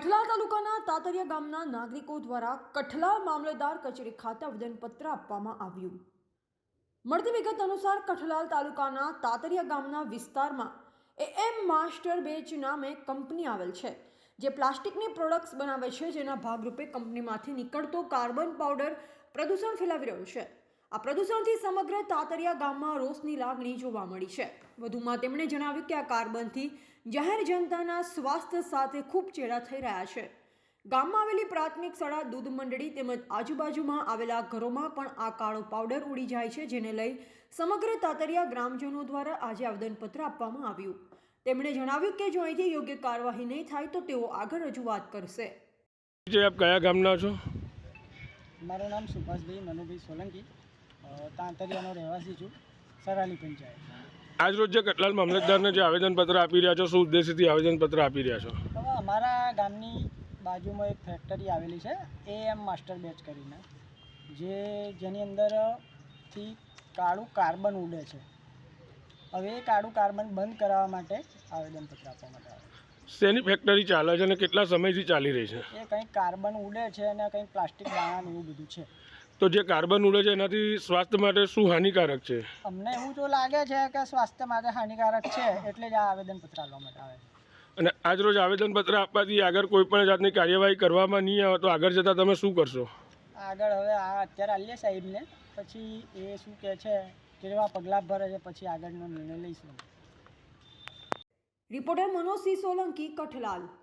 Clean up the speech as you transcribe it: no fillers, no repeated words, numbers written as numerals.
કઠલાલ તાલુકાના તાતરિયા ગામના નાગરિકો દ્વારા કઠલાલ મામલતદાર કચેરી ખાતે આવેદનપત્ર આપવામાં આવ્યું। મળતી વિગત અનુસાર કઠલાલ તાલુકાના તાતરિયા ગામના વિસ્તારમાં એમ માસ્ટર બેચ નામે કંપની આવેલ છે, જે પ્લાસ્ટિકની પ્રોડક્ટ્સ બનાવે છે, જેના ભાગરૂપે કંપનીમાંથી નીકળતો કાર્બન પાવડર પ્રદૂષણ ફેલાવી રહ્યો છે। આ પ્રદૂષણથી સમગ્ર તાતરિયા ગામમાં રોષની લાગણી જોવા મળી છે। વધુમાં તેમણે જણાવ્યું કે આ કાર્બનથી જાહેર જનતાના સ્વાસ્થ્ય સાથે ખૂબ ચેડા થઈ રહ્યા છે। ગામમાં આવેલી પ્રાથમિક શાળા, દૂધ મંડળી તેમજ આજુબાજુમાં આવેલા ઘરોમાં પણ આ કાળો પાવડર ઉડી જાય છે, જેને લઈ સમગ્ર તાતરિયા ગ્રામજનો દ્વારા આજે આવેદનપત્ર આપવામાં આવ્યું। તેમણે જણાવ્યું કે જો અહીંથી યોગ્ય કાર્યવાહી નહીં થાય તો તેઓ આગળ રજૂઆત કરશે। જે આપ કયા ગામના છો? મારું નામ સુભાષભાઈ મનુભાઈ સોલંકી, તાંતરિયાનો રહેવાસી છું, સરાલી પંચાયત। આજ રોજ જે કઠલાલ મામલતદારને જે આવેદનપત્ર આપી રહ્યા છો, શું ઉદ્દેશથી આવેદનપત્ર આપી રહ્યા છો? હવે અમારા ગામની બાજુમાં એક ફેક્ટરી આવેલી છે, એમ માસ્ટર બેચ કરીને, જેની અંદરથી કાળું કાર્બન ઉડે છે। હવે એ કાળું કાર્બન બંધ કરાવવા માટે આવેદનપત્ર આપવા માટે આવે। શેની ફેક્ટરી ચાલે છે અને કેટલા સમયથી ચાલી રહી છે? એ કંઈક કાર્બન ઉડે છે અને કંઈક પ્લાસ્ટિક દાણા એવું બધું છે। તો જે કાર્બન ઉડે છે એનાથી સ્વાસ્થ્ય માટે શું હાનિકારક છે? અમને એવું તો લાગે છે કે સ્વાસ્થ્ય માટે હાનિકારક છે, એટલે જ આ આવેદનપત્ર આપવા માટે આવે છે। અને આજ રોજ આવેદનપત્ર આપવાથી આગળ કોઈ પણ જાતની કાર્યવાહી કરવામાં નહીં આવે તો આગળ જતાં તમે શું કરશો? આગળ હવે આ અત્યારે આલીએ સાહેબને, પછી એ શું કહે છે, કેવા પગલાં ભરે છે, પછી આગળનો નિર્ણય લઈશું। રિપોર્ટર મનોજ સિંહ સોલંકી, કઠલાલ।